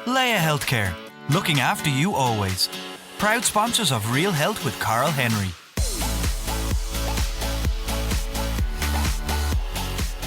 Laya Healthcare, looking after you always. Proud sponsors of Real Health with Carl Henry.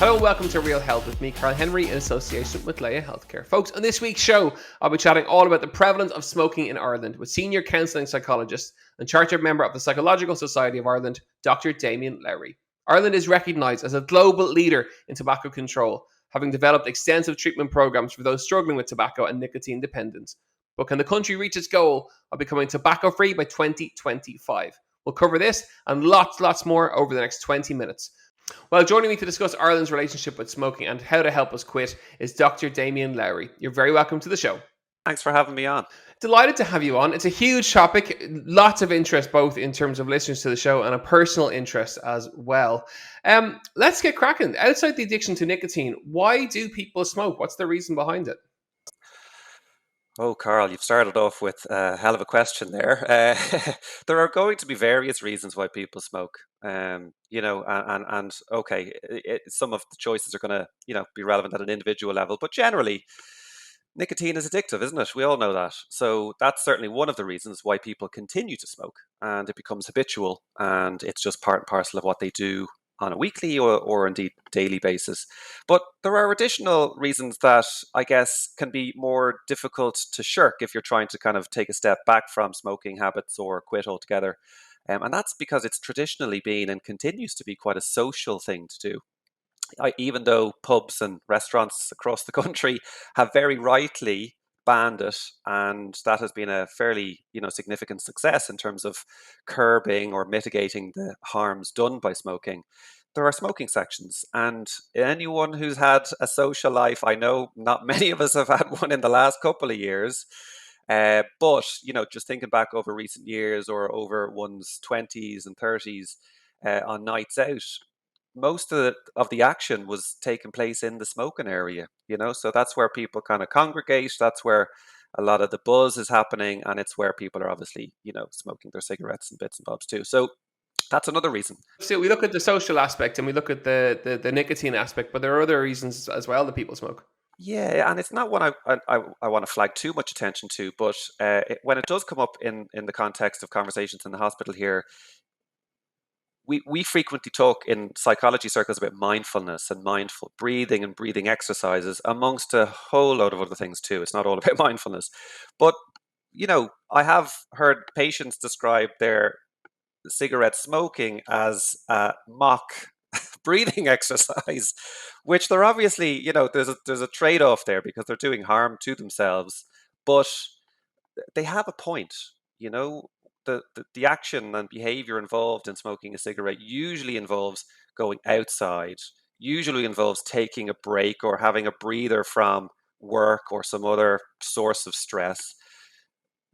Hello and welcome to Real Health with me, Carl Henry, in association with Laya Healthcare. Folks, on this week's show, I'll be chatting all about the prevalence of smoking in Ireland with senior counselling psychologist and chartered member of the Psychological Society of Ireland, Dr Damien Lowry. Ireland is recognised as a global leader in tobacco control, having developed extensive treatment programmes for those struggling with tobacco and nicotine dependence. But can the country reach its goal of becoming tobacco-free by 2025? We'll cover this and lots more over the next 20 minutes. Well, joining me to discuss Ireland's relationship with smoking and how to help us quit is Dr. Damien Lowry. You're very welcome to the show. Thanks for having me on. Delighted to have you on. It's a huge topic, lots of interest, both in terms of listeners to the show and a personal interest as well. Let's get cracking. Outside the addiction to nicotine, why do people smoke? What's the reason behind it? Oh, Carl, you've started off with a hell of a question there. There are going to be various reasons why people smoke, and okay, some of the choices are going to, be relevant at an individual level, but generally, nicotine is addictive, isn't it? We all know that. So that's certainly one of the reasons why people continue to smoke, and it becomes habitual, and it's just part and parcel of what they do on a weekly or indeed daily basis. But there are additional reasons that I guess can be more difficult to shirk if you're trying to kind of take a step back from smoking habits or quit altogether. And that's because it's traditionally been and continues to be quite a social thing to do. Even though pubs and restaurants across the country have very rightly banned it, and that has been a fairly significant success in terms of curbing or mitigating the harms done by smoking, there are smoking sections, and anyone who's had a social life, I know not many of us have had one in the last couple of years, but just thinking back over recent years or over one's 20s and 30s on nights out, most of the action was taking place in the smoking area, so that's where people kind of congregate. That's where a lot of the buzz is happening, and it's where people are obviously, smoking their cigarettes and bits and bobs too. So that's another reason. So we look at the social aspect and we look at the nicotine aspect, but there are other reasons as well that people smoke. Yeah, and it's not one I want to flag too much attention to, but when it does come up in the context of conversations in the hospital here, we frequently talk in psychology circles about mindfulness and mindful breathing and breathing exercises, amongst a whole load of other things too. It's not all about mindfulness. But, I have heard patients describe their cigarette smoking as a mock breathing exercise, which they're obviously, there's a trade-off there because they're doing harm to themselves, but they have a point, the action and behavior involved in smoking a cigarette usually involves going outside, usually involves taking a break or having a breather from work or some other source of stress.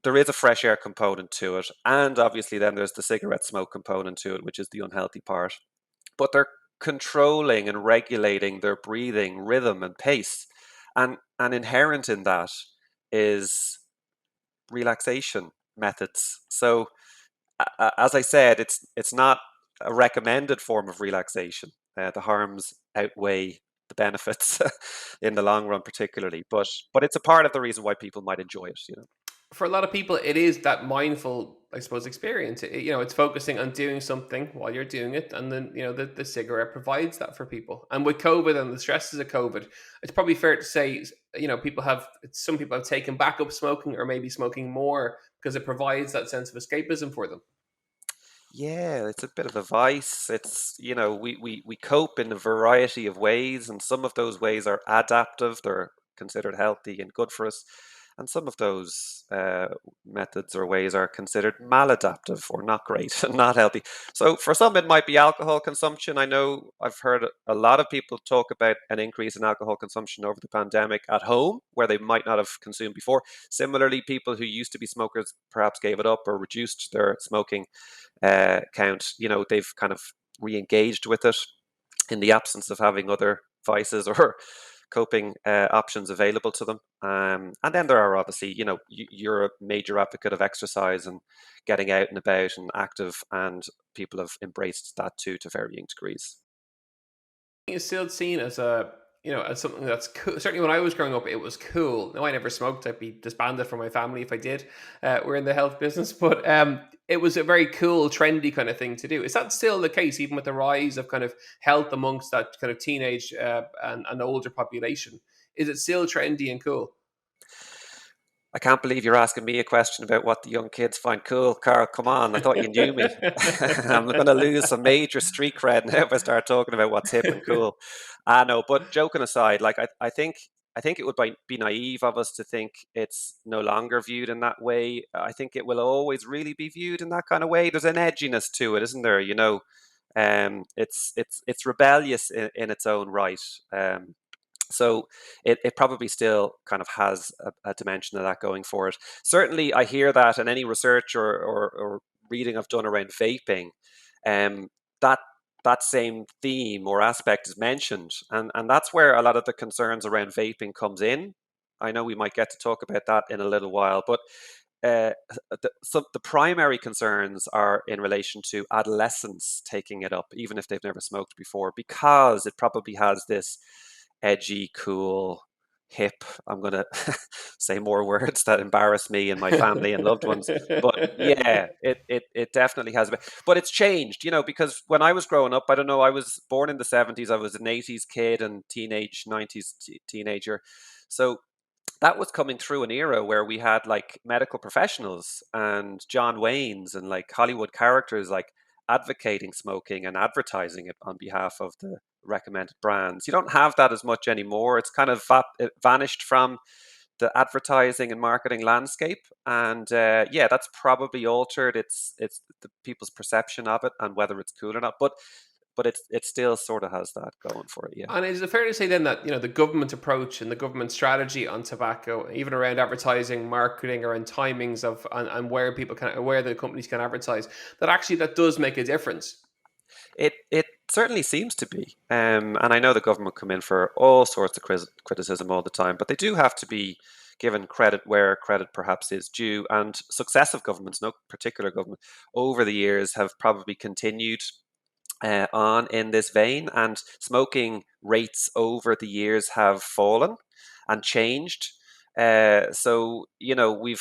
There is a fresh air component to it, and obviously then there's the cigarette smoke component to it, which is the unhealthy part. But they're controlling and regulating their breathing rhythm and pace, and inherent in that is relaxation methods. So, as I said, it's not a recommended form of relaxation. The harms outweigh the benefits in the long run, particularly. But it's a part of the reason why people might enjoy it. For a lot of people, it is that mindful, I suppose, experience. It's focusing on doing something while you're doing it, and then the cigarette provides that for people. And with COVID and the stresses of COVID, it's probably fair to say some people have taken back up smoking or maybe smoking more because it provides that sense of escapism for them. Yeah, it's a bit of a vice. It's, we cope in a variety of ways, and some of those ways are adaptive. They're considered healthy and good for us. And some of those methods or ways are considered maladaptive or not great and not healthy. So for some, it might be alcohol consumption. I know I've heard a lot of people talk about an increase in alcohol consumption over the pandemic at home, where they might not have consumed before. Similarly, people who used to be smokers perhaps gave it up or reduced their smoking count. They've kind of re-engaged with it in the absence of having other vices or coping options available to them. And then there are obviously, you're a major advocate of exercise and getting out and about and active, and people have embraced that too to varying degrees. It's still seen as a as something that's cool. Certainly when I was growing up, it was cool. No, I never smoked. I'd be disbanded from my family if I did. We're in the health business, but it was a very cool, trendy kind of thing to do. Is that still the case, even with the rise of kind of health amongst that kind of teenage and older population? Is it still trendy and cool? I can't believe you're asking me a question about what the young kids find cool. Carl, come on. I thought you knew me. I'm going to lose some major street cred now if I start talking about what's hip and cool. I know, but joking aside, like I think it would be naive of us to think it's no longer viewed in that way. I think it will always really be viewed in that kind of way. There's an edginess to it, isn't there? It's rebellious in its own right. So it probably still kind of has a dimension of that going for it. Certainly, I hear that in any research or reading I've done around vaping, um, that that same theme or aspect is mentioned, and that's where a lot of the concerns around vaping comes in. I know we might get to talk about that in a little while, but uh, the primary concerns are in relation to adolescents taking it up, even if they've never smoked before, because it probably has this edgy, cool, hip. I'm going to say more words that embarrass me and my family and loved ones. But yeah, it definitely has been. But it's changed, because when I was growing up, I don't know, I was born in the 70s. I was an 80s kid and teenage 90s teenager. So that was coming through an era where we had like medical professionals and John Waynes and like Hollywood characters like advocating smoking and advertising it on behalf of the recommended brands. You don't have that as much anymore. It's kind of it vanished from the advertising and marketing landscape, and yeah, that's probably altered it's the people's perception of it and whether it's cool or not. But it still sort of has that going for it. Yeah. And is it fair to say then that the government approach and the government strategy on tobacco, even around advertising, marketing, around timings of and where the companies can advertise, that actually that does make a difference? It certainly seems to be, and I know the government come in for all sorts of criticism all the time, but they do have to be given credit where credit perhaps is due. And successive governments, no particular government, over the years have probably continued on in this vein, and smoking rates over the years have fallen and changed. So we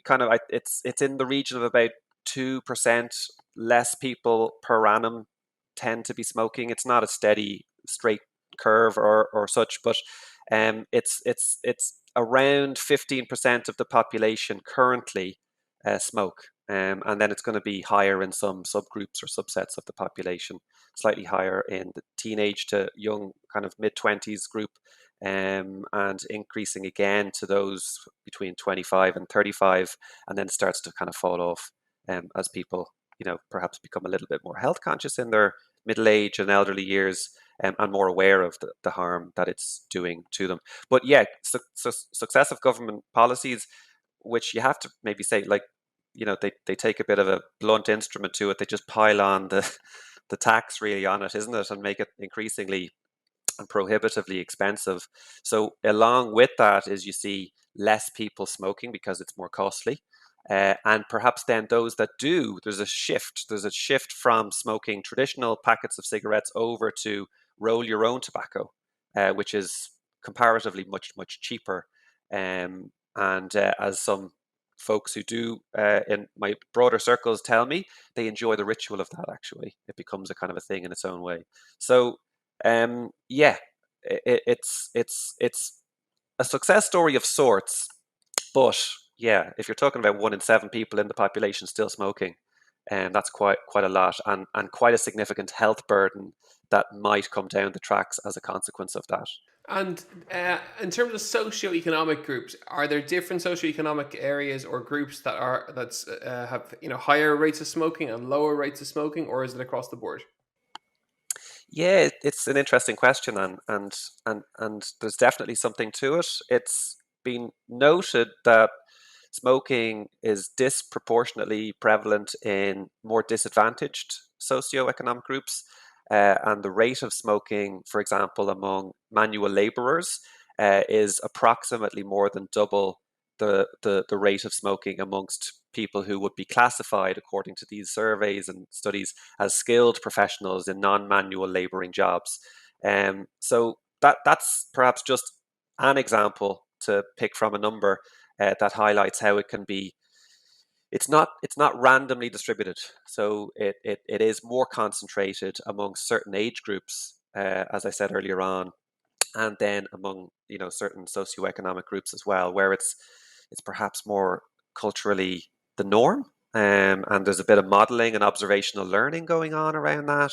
kind of it's in the region of about 2% less people per annum tend to be smoking. It's not a steady straight curve or such, but it's around 15% of the population currently smoke. And then it's going to be higher in some subgroups or subsets of the population, slightly higher in the teenage to young kind of mid-20s group, and increasing again to those between 25 and 35, and then starts to kind of fall off as people, perhaps become a little bit more health conscious in their middle age and elderly years, and more aware of the harm that it's doing to them. But yeah, successive government policies, which you have to maybe say, like, they take a bit of a blunt instrument to it. They just pile on the tax really on it, isn't it, and make it increasingly and prohibitively expensive. So along with that is you see less people smoking because it's more costly. And perhaps then those that do, there's a shift. There's a shift from smoking traditional packets of cigarettes over to roll your own tobacco, which is comparatively much, much cheaper. And as some folks who do in my broader circles tell me, they enjoy the ritual of that. Actually, it becomes a kind of a thing in its own way. So yeah, it's a success story of sorts. But yeah, if you're talking about 1 in 7 people in the population still smoking, and that's quite a lot, and quite a significant health burden that might come down the tracks as a consequence of that. And in terms of socioeconomic groups, are there different socioeconomic areas or groups that's have higher rates of smoking and lower rates of smoking, or is it across the board? Yeah, it's an interesting question, and there's definitely something to it. It's been noted that smoking is disproportionately prevalent in more disadvantaged socioeconomic groups, and the rate of smoking, for example, among manual laborers, is approximately more than double the rate of smoking amongst people who would be classified, according to these surveys and studies, as skilled professionals in non-manual laboring jobs. So that's perhaps just an example to pick from a number that highlights how it can be. It's not randomly distributed, so it is more concentrated among certain age groups, as I said earlier on, and then among certain socioeconomic groups as well, where it's perhaps more culturally the norm, and there's a bit of modeling and observational learning going on around that,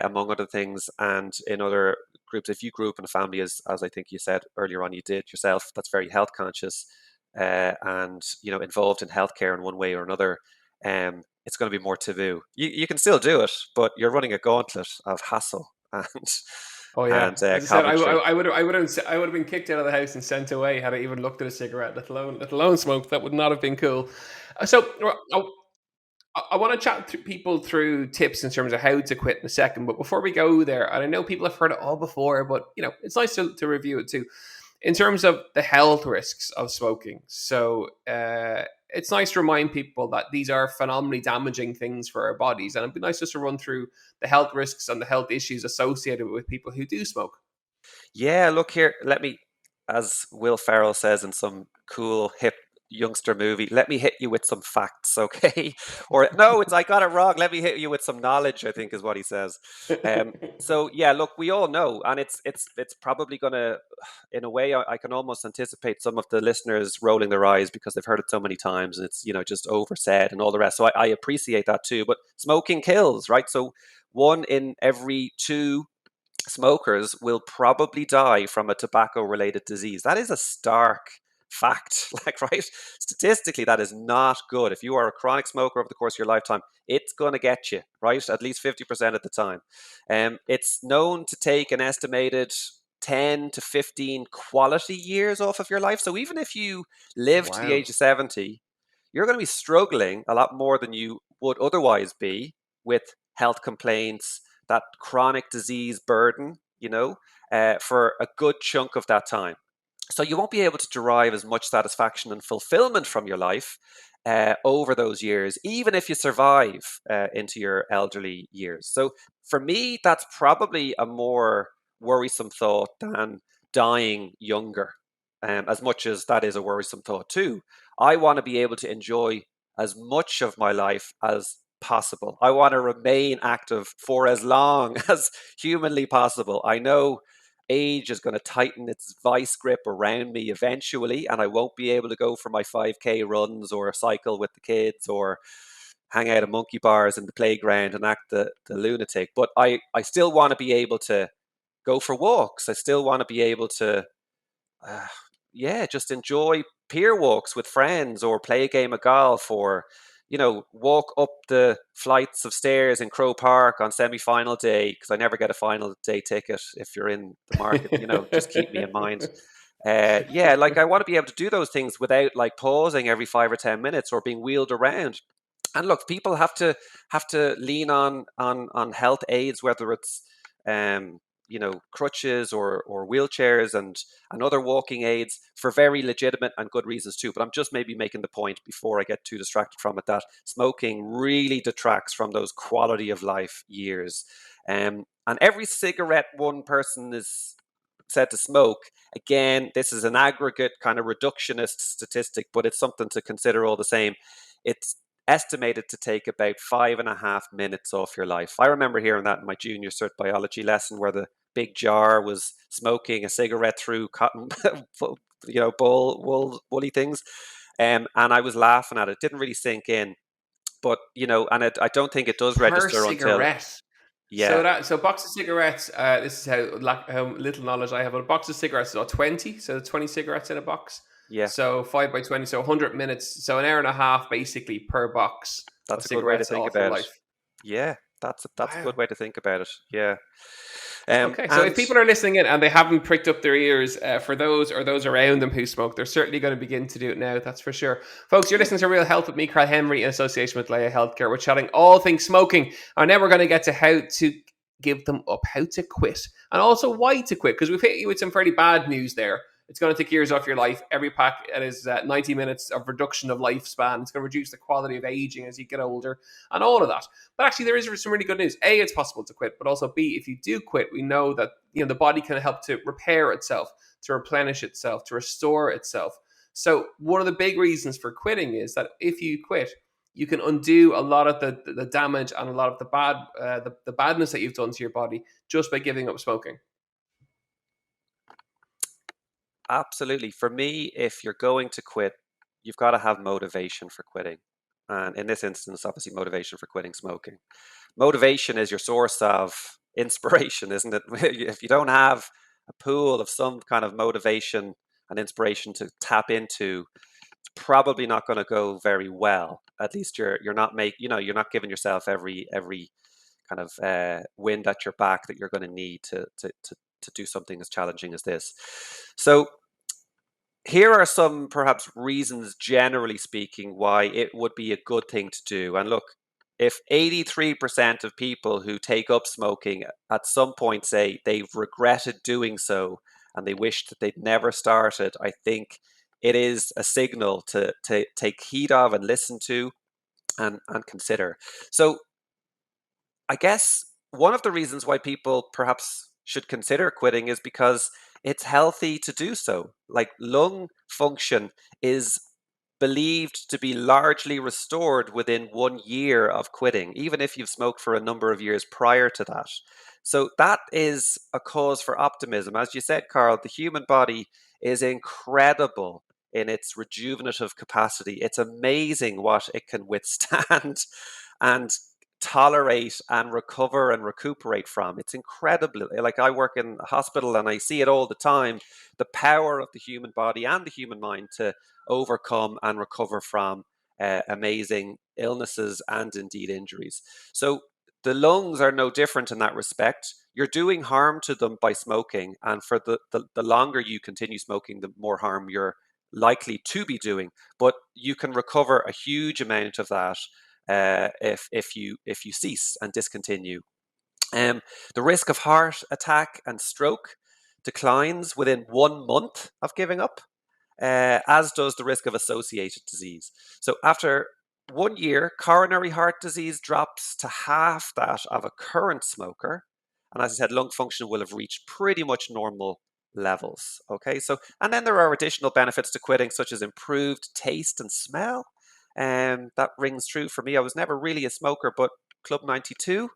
among other things. And in other groups, if you grew up in a family, as I think you said earlier on, you did yourself, that's very health conscious, and involved in healthcare in one way or another, it's going to be more taboo. You can still do it, but you're running a gauntlet of hassle and Oh yeah, as I said, commentary. I would have been kicked out of the house and sent away had I even looked at a cigarette, let alone smoke. That would not have been cool. So I want to chat to people through tips in terms of how to quit in a second. But before we go there, and I know people have heard it all before, but it's nice to review it too. In terms of the health risks of smoking, so it's nice to remind people that these are phenomenally damaging things for our bodies, and it'd be nice just to run through the health risks and the health issues associated with people who do smoke. Yeah, look here, let me, as Will Ferrell says in some cool hip youngster movie, let me hit you with some facts, okay? Or no, I got it wrong. Let me hit you with some knowledge, I think is what he says. So yeah, look, we all know, and it's probably gonna, in a way, I can almost anticipate some of the listeners rolling their eyes because they've heard it so many times, and it's just oversaid and all the rest. So I appreciate that too. But smoking kills, right? So 1 in every 2 smokers will probably die from a tobacco related disease. That is a stark fact. Like, right? Statistically, that is not good. If you are a chronic smoker over the course of your lifetime, it's going to get you, right? At least 50% of the time. It's known to take an estimated 10 to 15 quality years off of your life. So even if you live to the Wow. age of 70, you're going to be struggling a lot more than you would otherwise be with health complaints, that chronic disease burden, for a good chunk of that time. So you won't be able to derive as much satisfaction and fulfillment from your life over those years, even if you survive into your elderly years. So for me, that's probably a more worrisome thought than dying younger, as much as that is a worrisome thought too. I want to be able to enjoy as much of my life as possible. I want to remain active for as long as humanly possible. I know age is going to tighten its vice grip around me eventually, and I won't be able to go for my 5K runs or cycle with the kids or hang out at monkey bars in the playground and act the lunatic. But I still want to be able to go for walks. I still want to be able to, just enjoy peer walks with friends or play a game of golf or walk up the flights of stairs in Crow Park on semi-final day, because I never get a final day ticket. If you're in the market, just keep me in mind. Like I want to be able to do those things without like pausing every 5 or 10 minutes or being wheeled around. And look, people have to lean on health aids, whether it's crutches or wheelchairs and other walking aids, for very legitimate and good reasons too. But I'm just maybe making the point, before I get too distracted from it, that smoking really detracts from those quality of life years. And every cigarette one person is said to smoke, again, this is an aggregate kind of reductionist statistic, but it's something to consider all the same. It's estimated to take about 5.5 minutes off your life. I remember hearing that in my junior cert biology lesson, where the big jar was smoking a cigarette through cotton, woolly things, and I was laughing at it. It didn't really sink in, but and I don't think it does Per register until, cigarette. yeah, So a box of cigarettes. This is how little knowledge I have. But a box of cigarettes is 20. So 20 cigarettes in a box. yeah. So 5 by 20. So 100 minutes. So an hour and a half basically per box of That's a good way to cigarettes think off your about it. life. Yeah, that's a good Wow. way to think about it. Yeah. Okay, so if And people are listening in and they haven't pricked up their ears for those or those around them who smoke, they're certainly going to begin to do it now. That's for sure. Folks, you're listening to Real Health with me, Carl Henry, in association with Laya Healthcare. We're chatting all things smoking. And now we're going to get to how to give them up, how to quit, and also why to quit, because we've hit you with some fairly bad news there. It's going to take years off your life. Every pack, it is 90 minutes of reduction of lifespan. It's going to reduce the quality of aging as you get older and all of that. But actually, there is some really good news. A, it's possible to quit, but also B, if you do quit, we know that the body can help to repair itself, to replenish itself, to restore itself. So one of the big reasons for quitting is that if you quit, you can undo a lot of the damage and a lot of the badness that you've done to your body just by giving up smoking. Absolutely. For me, if you're going to quit, you've got to have motivation for quitting. And in this instance, obviously, motivation for quitting smoking. Motivation is your source of inspiration, isn't it? If you don't have a pool of some kind of motivation and inspiration to tap into, it's probably not going to go very well. At least you're not you're not giving yourself every kind of wind at your back that you're going to need to do something as challenging as this. So here are some perhaps reasons, generally speaking, why it would be a good thing to do. And look, if 83% of people who take up smoking at some point say they've regretted doing so and they wish that they'd never started, I think it is a signal to take heed of and listen to and consider. So I guess one of the reasons why people perhaps should consider quitting is because it's healthy to do so. Like, lung function is believed to be largely restored within 1 year of quitting, even if you've smoked for a number of years prior to that. So that is a cause for optimism. As you said, Carl, the human body is incredible in its rejuvenative capacity. It's amazing what it can withstand and tolerate and recover and recuperate from. It's incredible. Like, I work in a hospital and I see it all the time, the power of the human body and the human mind to overcome and recover from amazing illnesses and indeed injuries. So the lungs are no different in that respect. You're doing harm to them by smoking, and for the longer you continue smoking, the more harm you're likely to be doing. But you can recover a huge amount of that if you cease and discontinue. The risk of heart attack and stroke declines within 1 month of giving up, as does the risk of associated disease. So after 1 year, coronary heart disease drops to half that of a current smoker. And as I said, lung function will have reached pretty much normal levels. Okay, so, and then there are additional benefits to quitting, such as improved taste and smell. That rings true for me. I was never really a smoker, but Club 92,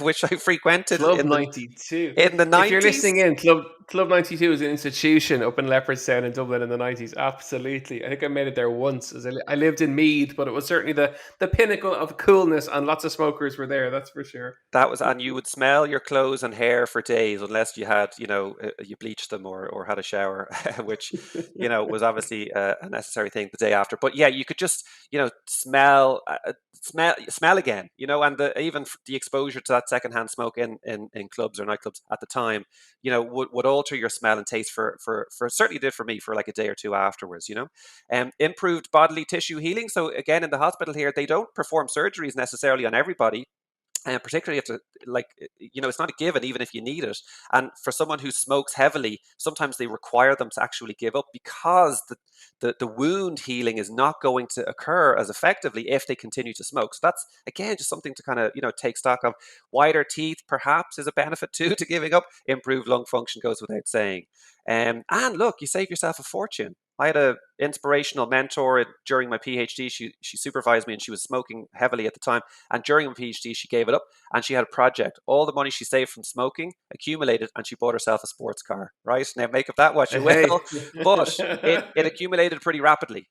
which I frequented Club 92. in the If you're 90s. listening in, Club 92 is an institution up in Leopardstown in Dublin in the 90s. Absolutely. I think I made it there once. As I lived in Meath, but it was certainly the pinnacle of coolness, and lots of smokers were there, that's for sure. That was, and you would smell your clothes and hair for days unless you had, you bleached them or had a shower, which, was obviously a necessary thing the day after. But yeah, you could just, smell again, and even the exposure to that secondhand smoke in clubs or nightclubs at the time, would alter your smell and taste for certainly did for me for like a day or two afterwards, improved bodily tissue healing. So again, in the hospital here, they don't perform surgeries necessarily on everybody. And particularly if, it's not a given, even if you need it. And for someone who smokes heavily, sometimes they require them to actually give up because the wound healing is not going to occur as effectively if they continue to smoke. So that's, again, just something to kind of, take stock of. Wider teeth, perhaps, is a benefit too to giving up. Improved lung function goes without saying. And look, you save yourself a fortune. I had an inspirational mentor during my PhD. She supervised me and she was smoking heavily at the time. And during my PhD, she gave it up and she had a project. All the money she saved from smoking accumulated and she bought herself a sports car, right? Now make of that what you will, but it accumulated pretty rapidly.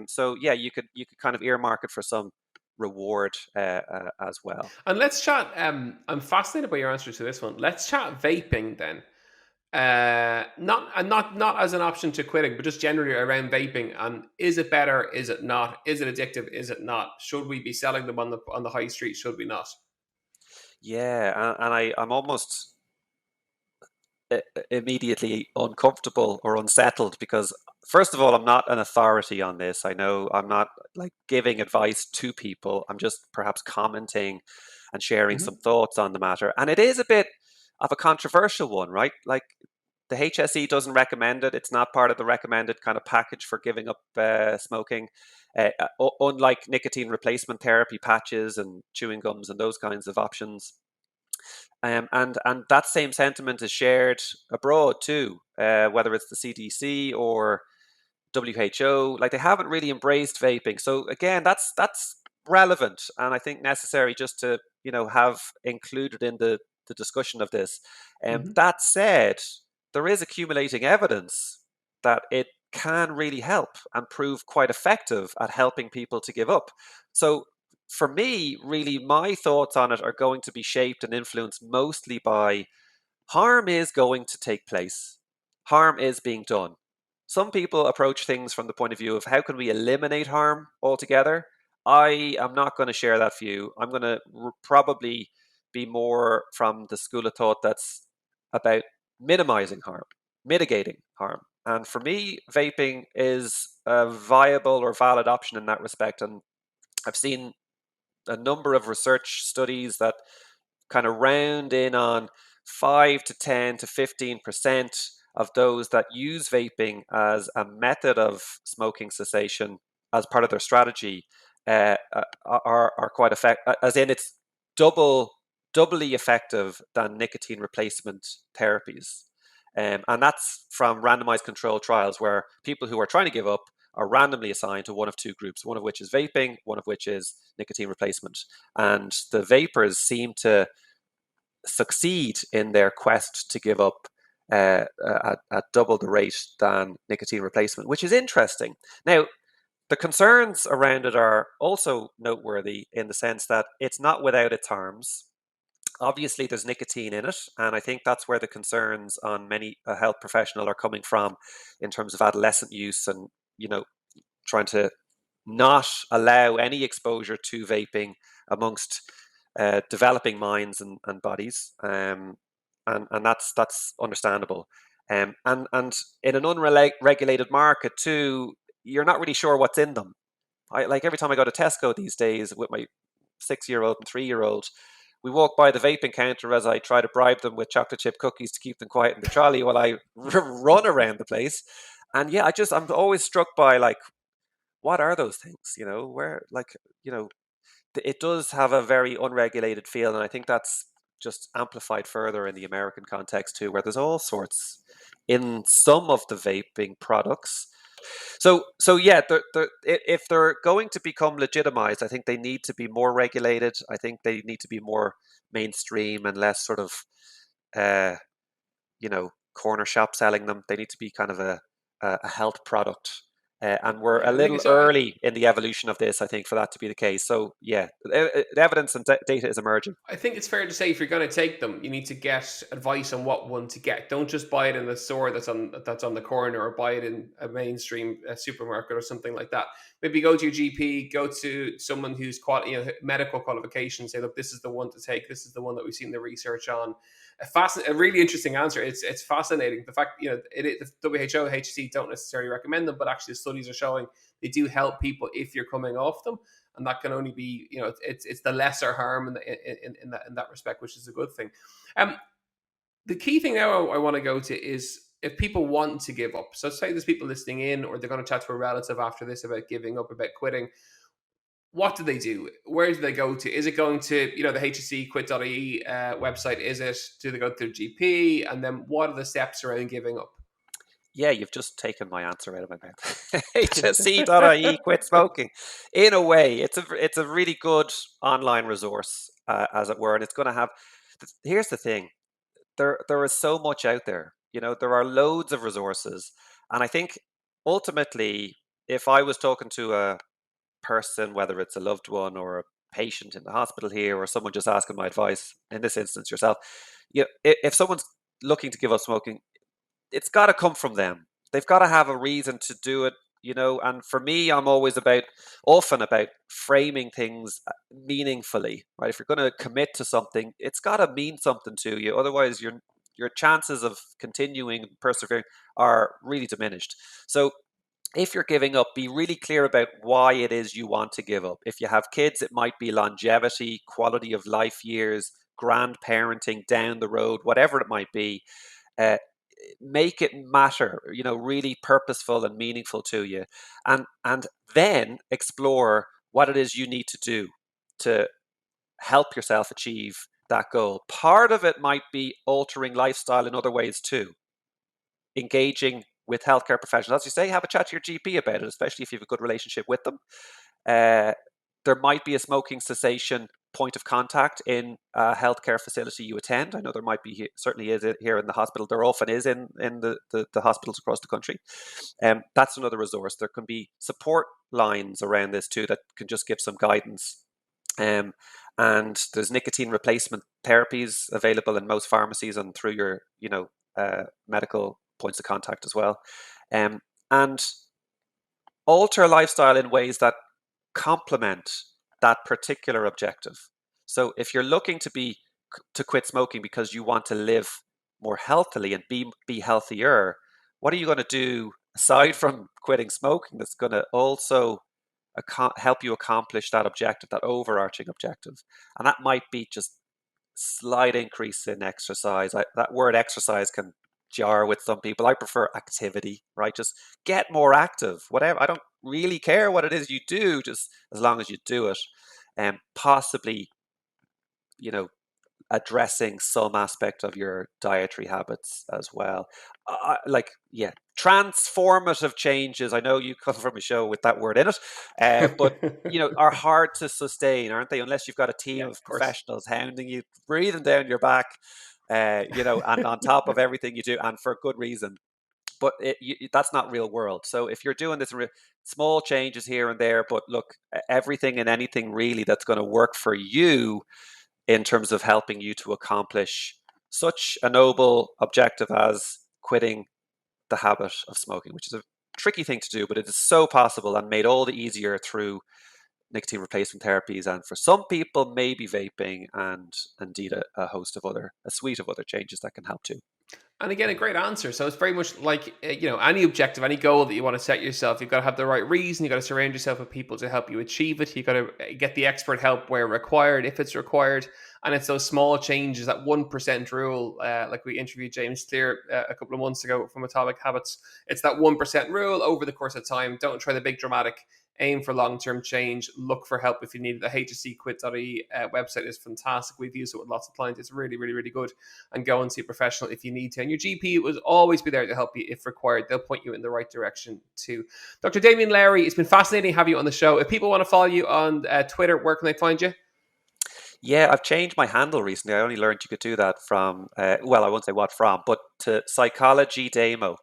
So yeah, you could kind of earmark it for some reward as well. And let's chat. I'm fascinated by your answer to this one. Let's chat vaping then. Not as an option to quitting, but just generally around vaping. And is it better? Is it not? Is it addictive? Is it not? Should we be selling them on the high street? Should we not? Yeah, and I'm almost immediately uncomfortable or unsettled because, first of all, I'm not an authority on this. I know I'm not like giving advice to people. I'm just perhaps commenting and sharing some thoughts on the matter. And it is a bit of a controversial one, right? Like, The HSE doesn't recommend it. It's not part of the recommended kind of package for giving up smoking. Unlike nicotine replacement therapy patches and chewing gums and those kinds of options. And that same sentiment is shared abroad too, whether it's the CDC or WHO. Like, they haven't really embraced vaping. So again, that's relevant, and I think necessary just to have included in the discussion of this. That said, there is accumulating evidence that it can really help and prove quite effective at helping people to give up. So for me, really, my thoughts on it are going to be shaped and influenced mostly by harm is going to take place. Harm is being done. Some people approach things from the point of view of how can we eliminate harm altogether. I am not going to share that view. I'm going to probably be more from the school of thought that's about minimizing harm, mitigating harm. And for me, vaping is a viable or valid option in that respect. And I've seen a number of research studies that kind of round in on 5 to 10 to 15% of those that use vaping as a method of smoking cessation as part of their strategy are quite effective, as in it's doubly effective than nicotine replacement therapies. And that's from randomized controlled trials where people who are trying to give up are randomly assigned to one of two groups, one of which is vaping, one of which is nicotine replacement. And the vapors seem to succeed in their quest to give up at double the rate than nicotine replacement, which is interesting. Now, the concerns around it are also noteworthy in the sense that it's not without its harms. Obviously, there's nicotine in it, and I think that's where the concerns on many health professional are coming from in terms of adolescent use and, trying to not allow any exposure to vaping amongst developing minds and bodies, and that's understandable. And in an unregulated market too, you're not really sure what's in them. Like every time I go to Tesco these days with my 6-year-old and 3-year-old, we walk by the vaping counter as I try to bribe them with chocolate chip cookies to keep them quiet in the trolley while I run around the place. And yeah, I'm always struck by, like, what are those things? Where, like, it does have a very unregulated feel, and I think that's just amplified further in the American context too, where there's all sorts in some of the vaping products. So yeah, if they're going to become legitimized, I think they need to be more regulated. I think they need to be more mainstream and less sort of, uh, corner shop selling them. They need to be kind of a health product. And we're a Yeah, I think little it's. early in the evolution of this, I think, for that to be the case. So yeah, the evidence and data is emerging. I think it's fair to say if you're going to take them, you need to get advice on what one to get. Don't just buy it in the store that's on the corner, or buy it in a mainstream supermarket or something like that. Maybe go to your GP, go to someone who's medical qualification. Say, look, this is the one to take. This is the one that we've seen the research on. A really interesting answer. It's fascinating. The fact the WHO, HC don't necessarily recommend them, but actually the studies are showing they do help people if you're coming off them, and that can only be, it's the lesser harm in that respect, which is a good thing. The key thing now I want to go to is if people want to give up. So say there's people listening in, or they're going to chat to a relative after this about giving up, about quitting. What do they do? Where do they go to? Is it going to, the HSC quit.ie website? Do they go to their GP? And then what are the steps around giving up? Yeah, you've just taken my answer out of my mouth. HSC.ie, quit smoking. In a way, it's a really good online resource, as it were, and it's going to have. Here's the thing: there is so much out there. There are loads of resources, and I think ultimately, if I was talking to a person, whether it's a loved one or a patient in the hospital here, or someone just asking my advice, in this instance yourself, if someone's looking to give up smoking, it's got to come from them. They've got to have a reason to do it. And for me, I'm always often about framing things meaningfully, right? If you're going to commit to something, it's got to mean something to you. Otherwise, your chances of continuing and persevering are really diminished. So if you're giving up, be really clear about why it is you want to give up. If you have kids, it might be longevity, quality of life years, grandparenting down the road, whatever it might be. Uh, make it matter, really purposeful and meaningful to you, and then explore what it is you need to do to help yourself achieve that goal. Part of it might be altering lifestyle in other ways too, engaging with healthcare professionals. As you say, have a chat to your GP about it, especially if you have a good relationship with them. There might be a smoking cessation point of contact in a healthcare facility you attend. I know there might be, certainly is here in the hospital. There often is in the hospitals across the country. That's another resource. There can be support lines around this too that can just give some guidance. And there's nicotine replacement therapies available in most pharmacies and through your, medical points of contact as well. And alter lifestyle in ways that complement that particular objective. So if you're looking to quit smoking because you want to live more healthily and be healthier, what are you going to do aside from quitting smoking that's going to also help you accomplish that objective, that overarching objective? And that might be just slight increase in exercise. That word exercise can jar with some people. I prefer activity, right? Just get more active, whatever. I don't really care what it is you do, just as long as you do it. And possibly, addressing some aspect of your dietary habits as well. Transformative changes. I know you come from a show with that word in it, but are hard to sustain, aren't they? Unless you've got a team of professionals hounding you, breathing down your back, and on top of everything you do, and for good reason. But that's not real world. So if you're doing this small changes here and there, but look, everything and anything really that's going to work for you in terms of helping you to accomplish such a noble objective as quitting the habit of smoking, which is a tricky thing to do, but it is so possible and made all the easier through nicotine replacement therapies, and for some people maybe vaping, and indeed a suite of other changes that can help too. And again, a great answer. So it's very much like, any objective, any goal that you want to set yourself, you've got to have the right reason. You've got to surround yourself with people to help you achieve it. You've got to get the expert help where required, if it's required. And it's those small changes, that 1% rule, like we interviewed James Clear a couple of months ago from Atomic Habits. It's that 1% rule over the course of time. Don't try the big dramatic. Aim for long-term change. Look for help if you need it. The HSCquit.ie website is fantastic. We've used it with lots of clients. It's really, really, really good. And go and see a professional if you need to. And your GP will always be there to help you if required. They'll point you in the right direction too. Dr. Damien Lowry, it's been fascinating to have you on the show. If people want to follow you on Twitter, where can they find you? Yeah, I've changed my handle recently. I only learned you could do that from, I won't say what from, but to Psychology Damo.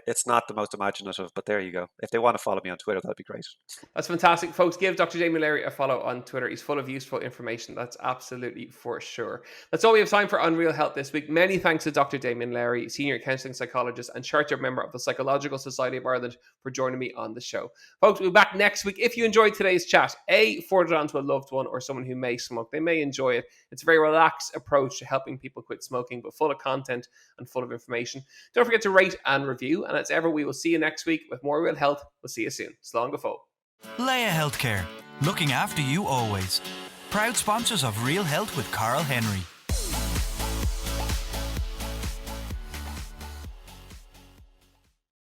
It's not the most imaginative, but there you go. If they want to follow me on Twitter, that'd be great. That's fantastic, folks. Give Dr. Damien Lowry a follow on Twitter. He's full of useful information. That's absolutely for sure. That's all we have time for on Real Health this week. Many thanks to Dr. Damien Lowry, Senior Counselling Psychologist and Chartered Member of the Psychological Society of Ireland, for joining me on the show. Folks, we'll be back next week. If you enjoyed today's chat, forward it on to a loved one or someone who may smoke. They may enjoy it. It's a very relaxed approach to helping people quit smoking, but full of content and full of information. Don't forget to rate and review. And as ever, we will see you next week with more Real Health. We'll see you soon. Slán go fóill. Laya Healthcare, looking after you always. Proud sponsors of Real Health with Carl Henry.